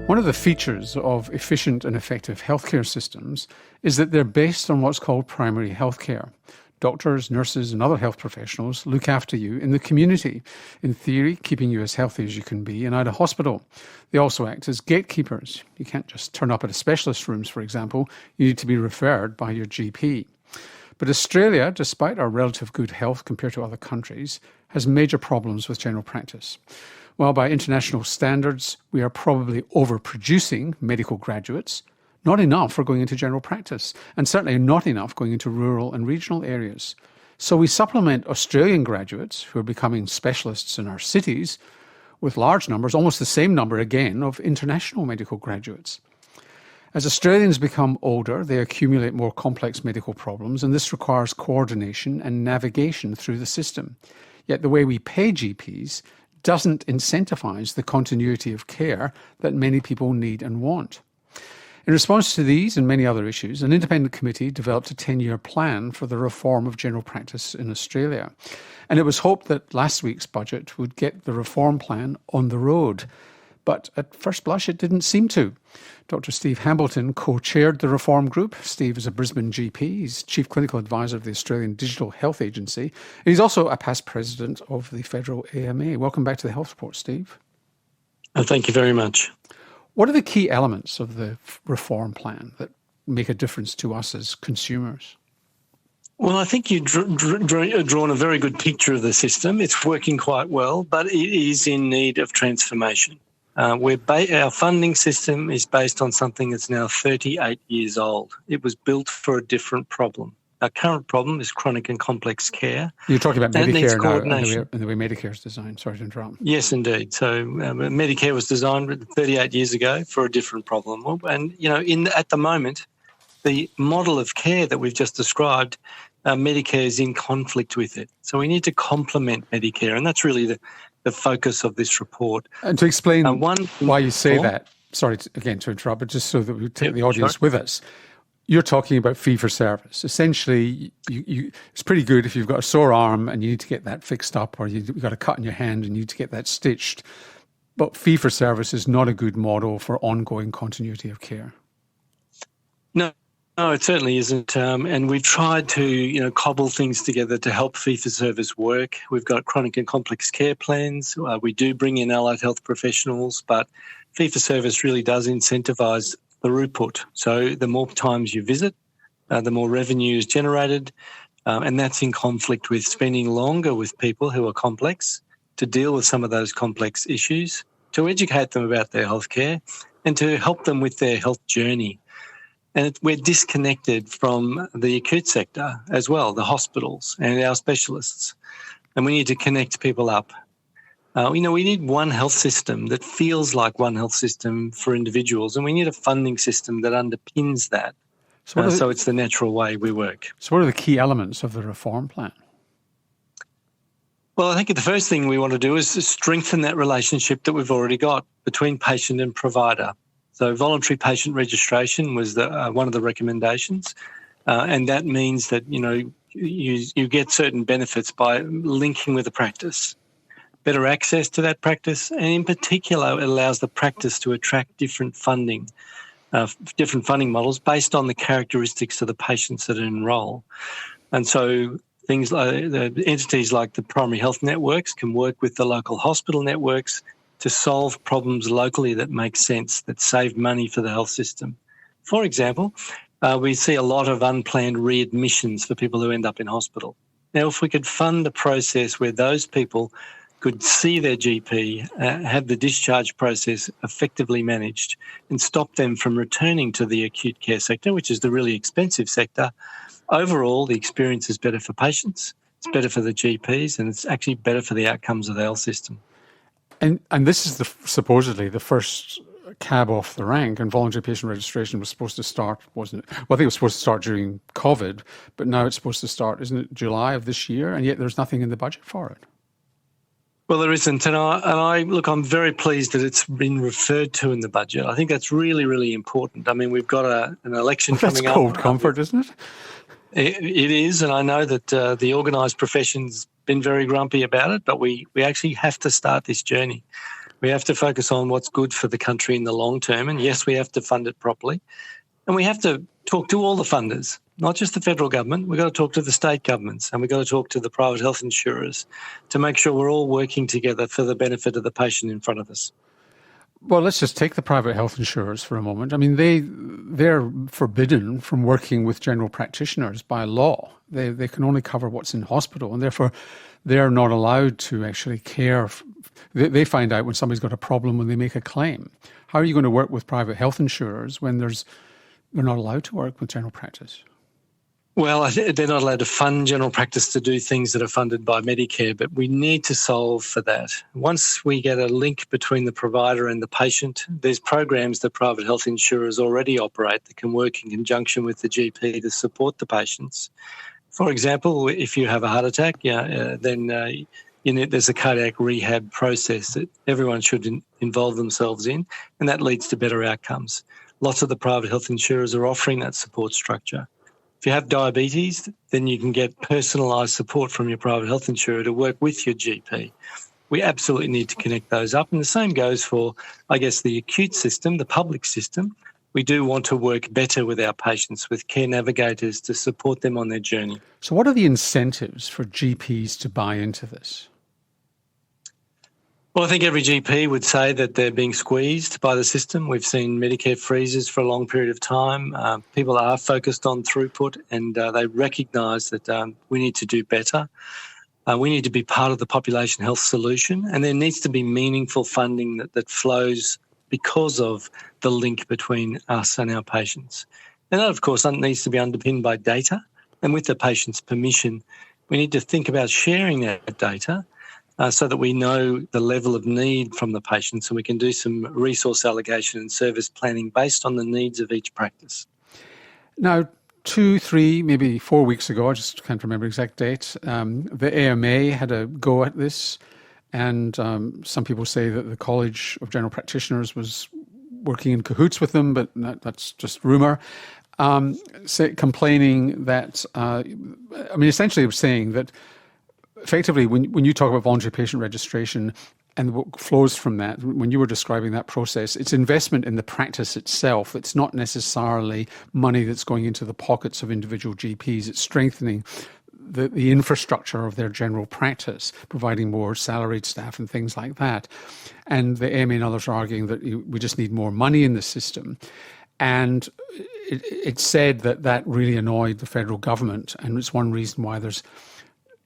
One of the features of efficient and effective healthcare systems is that they're based on what's called primary healthcare. Doctors, nurses and other health professionals look after you in the community, in theory keeping you as healthy as you can be and out of hospital. They also act as gatekeepers. You can't just turn up at a specialist rooms, for example. You need to be referred by your GP. But Australia, despite our relative good health compared to other countries, has major problems with general practice. While by international standards, we are probably overproducing medical graduates, not enough for going into general practice, and certainly not enough going into rural and regional areas. So we supplement Australian graduates who are becoming specialists in our cities with large numbers, almost the same number again, of international medical graduates. As Australians become older, they accumulate more complex medical problems, and this requires coordination and navigation through the system. Yet the way we pay GPs doesn't incentivise the continuity of care that many people need and want. In response to these and many other issues, an independent committee developed a 10-year plan for the reform of general practice in Australia. And it was hoped that last week's budget would get the reform plan on the road. But at first blush, it didn't seem to. Dr. Steve Hambleton co-chaired the reform group. Steve is a Brisbane GP. He's Chief Clinical Advisor of the Australian Digital Health Agency. And he's also a past president of the Federal AMA. Welcome back to the Health Report, Steve. Thank you very much. What are the key elements of the reform plan that make a difference to us as consumers? Well, I think you've drawn a very good picture of the system. It's working quite well, but it is in need of transformation. Our funding system is based on something that's now 38 years old. It was built for a different problem. Our current problem is chronic and complex care. You're talking about Medicare now and the way Medicare is designed. Sorry to interrupt. Yes, indeed. So Medicare was designed 38 years ago for a different problem. And, at the moment, the model of care that we've just described, Medicare is in conflict with it. So we need to complement Medicare, and that's really the focus of this report. And to explain why you say that, sorry again to interrupt, but just so that we take the audience with us, you're talking about fee-for-service. Essentially, it's pretty good if you've got a sore arm and you need to get that fixed up, or you've got a cut in your hand and you need to get that stitched. But fee-for-service is not a good model for ongoing continuity of care. No, it certainly isn't. And we've tried to, cobble things together to help fee-for-service work. We've got chronic and complex care plans. We do bring in allied health professionals, but fee-for-service really does incentivise throughput. So the more times you visit, the more revenue is generated, and that's in conflict with spending longer with people who are complex to deal with some of those complex issues, to educate them about their healthcare, and to help them with their health journey. And we're disconnected from the acute sector as well, the hospitals and our specialists. And we need to connect people up. We need one health system that feels like one health system for individuals, and we need a funding system that underpins that. So it's the natural way we work. So what are the key elements of the reform plan? Well, I think the first thing we want to do is to strengthen that relationship that we've already got between patient and provider. So voluntary patient registration was one of the recommendations, and that means that you get certain benefits by linking with a practice, better access to that practice, and in particular, it allows the practice to attract different funding models based on the characteristics of the patients that enrol. And so things like the entities like the primary health networks can work with the local hospital networks to solve problems locally that make sense, that save money for the health system. For example, we see a lot of unplanned readmissions for people who end up in hospital. Now, if we could fund a process where those people could see their GP, have the discharge process effectively managed, and stop them from returning to the acute care sector, which is the really expensive sector, overall the experience is better for patients, it's better for the GPs, and it's actually better for the outcomes of the health system. And this is supposedly the first cab off the rank, and voluntary patient registration was supposed to start, wasn't it? Well, I think it was supposed to start during COVID, but now it's supposed to start, isn't it, July of this year, and yet there's nothing in the budget for it. Well, there isn't, and I'm very pleased that it's been referred to in the budget. I think that's really, really important. I mean, we've got an election coming up. That's cold comfort, isn't it? It is, and I know that the organised profession's been very grumpy about it, but we actually have to start this journey. We have to focus on what's good for the country in the long term. And yes, we have to fund it properly. And we have to talk to all the funders, not just the federal government. We've got to talk to the state governments, and we've got to talk to the private health insurers to make sure we're all working together for the benefit of the patient in front of us. Well, let's just take the private health insurers for a moment. I mean, they're forbidden from working with general practitioners by law. They can only cover what's in hospital, and therefore they're not allowed to actually care. They find out when somebody's got a problem when they make a claim. How are you going to work with private health insurers when they're not allowed to work with general practice? Well, they're not allowed to fund general practice to do things that are funded by Medicare, but we need to solve for that. Once we get a link between the provider and the patient, there's programs that private health insurers already operate that can work in conjunction with the GP to support the patients. For example, if you have a heart attack, then there's a cardiac rehab process that everyone should involve themselves in, and that leads to better outcomes. Lots of the private health insurers are offering that support structure. If you have diabetes, then you can get personalised support from your private health insurer to work with your GP. We absolutely need to connect those up. And the same goes for, I guess, the acute system, the public system. We do want to work better with our patients, with care navigators to support them on their journey. So what are the incentives for GPs to buy into this? Well, I think every GP would say that they're being squeezed by the system. We've seen Medicare freezes for a long period of time. People are focused on throughput, and they recognise that we need to do better. We need to be part of the population health solution, and there needs to be meaningful funding that flows because of the link between us and our patients. And that, of course, needs to be underpinned by data. And with the patient's permission, we need to think about sharing that data so that we know the level of need from the patients, and we can do some resource allocation and service planning based on the needs of each practice. Now, 2, 3, maybe 4 weeks ago, I just can't remember the exact date, the AMA had a go at this, and some people say that the College of General Practitioners was working in cahoots with them, but that's just rumour, complaining that, essentially it was saying that effectively, when you talk about voluntary patient registration and what flows from that, when you were describing that process, it's investment in the practice itself. It's not necessarily money that's going into the pockets of individual GPs. It's strengthening the infrastructure of their general practice, providing more salaried staff and things like that. And the AMA and others are arguing that we just need more money in the system. And it said that really annoyed the federal government, and it's one reason why there's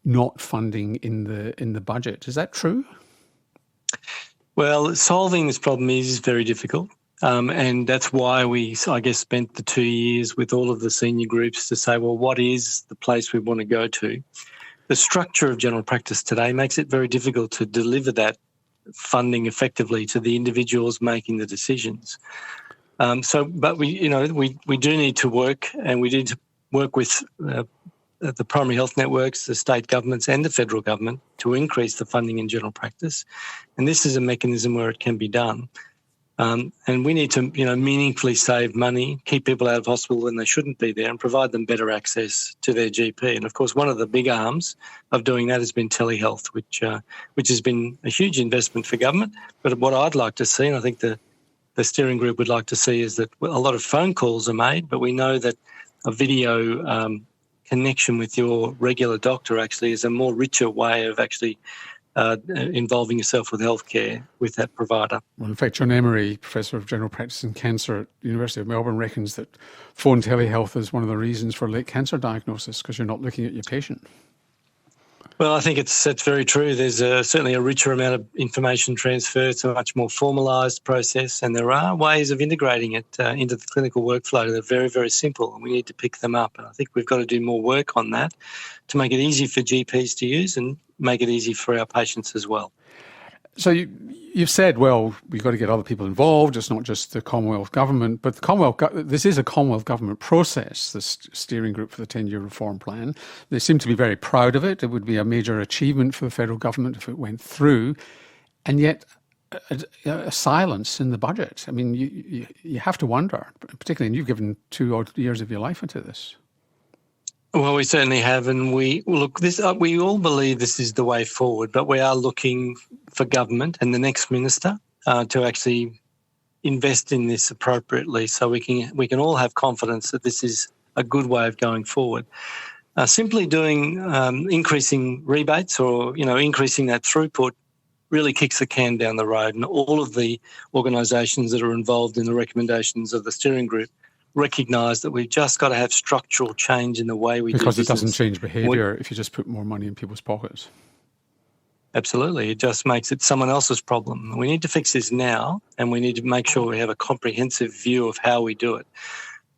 not funding in the budget. Is that true? Well, solving this problem is very difficult. And that's why we, I guess, spent the 2 years with all of the senior groups to say, well, what is the place we want to go to? The structure of general practice today makes it very difficult to deliver that funding effectively to the individuals making the decisions. But we do need to work, and we need to work with the primary health networks, the state governments and the federal government to increase the funding in general practice. And this is a mechanism where it can be done. And we need to, meaningfully save money, keep people out of hospital when they shouldn't be there, and provide them better access to their GP. And of course, one of the big arms of doing that has been telehealth, which has been a huge investment for government. But what I'd like to see, and I think the steering group would like to see, is that a lot of phone calls are made, but we know that a video connection with your regular doctor actually is a more richer way of actually involving yourself with healthcare with that provider. Well, in fact, John Emery, Professor of General Practice and Cancer at the University of Melbourne, reckons that phone telehealth is one of the reasons for late cancer diagnosis, because you're not looking at your patient. Well, I think it's very true. There's certainly a richer amount of information transfer. It's a much more formalised process, and there are ways of integrating it into the clinical workflow that are very, very simple, and we need to pick them up. And I think we've got to do more work on that to make it easy for GPs to use and make it easy for our patients as well. So you've said, well, we've got to get other people involved. It's not just the Commonwealth government, but this is a Commonwealth government process, this steering group for the 10-year reform plan. They seem to be very proud of it. It would be a major achievement for the federal government if it went through. And yet a silence in the budget. I mean, you have to wonder, particularly, and you've given 2 odd years of your life into this. Well, we certainly have, and we all believe this is the way forward, but we are looking for government and the next minister to actually invest in this appropriately, so we can all have confidence that this is a good way of going forward. Simply doing increasing rebates or increasing that throughput really kicks the can down the road, and all of the organisations that are involved in the recommendations of the steering group recognise that we've just got to have structural change in the way we do business. Because it doesn't change behaviour if you just put more money in people's pockets. Absolutely. It just makes it someone else's problem. We need to fix this now, and we need to make sure we have a comprehensive view of how we do it.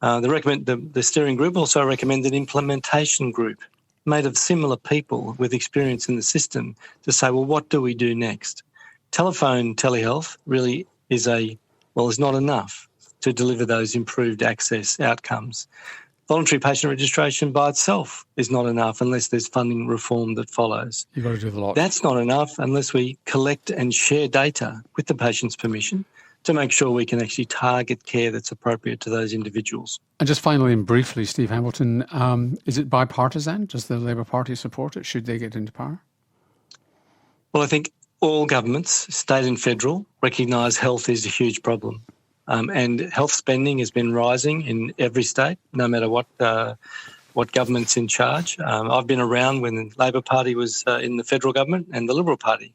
The steering group also recommended an implementation group made of similar people with experience in the system to say, well, what do we do next? Telehealth really is not enough to deliver those improved access outcomes. Voluntary patient registration by itself is not enough unless there's funding reform that follows. You've got to do the lot. That's not enough unless we collect and share data with the patient's permission to make sure we can actually target care that's appropriate to those individuals. And just finally and briefly, Steve Hamilton, is it bipartisan? Does the Labour Party support it? Should they get into power? Well, I think all governments, state and federal, recognise health is a huge problem. And health spending has been rising in every state, no matter what government's in charge. I've been around when the Labor Party was in the federal government and the Liberal Party,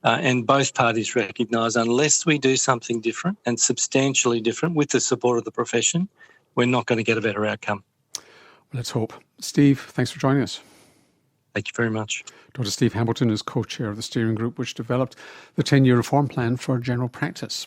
and both parties recognise unless we do something different and substantially different with the support of the profession, we're not going to get a better outcome. Well, let's hope. Steve, thanks for joining us. Thank you very much. Dr. Steve Hamilton is co-chair of the steering group which developed the 10-year reform plan for general practice.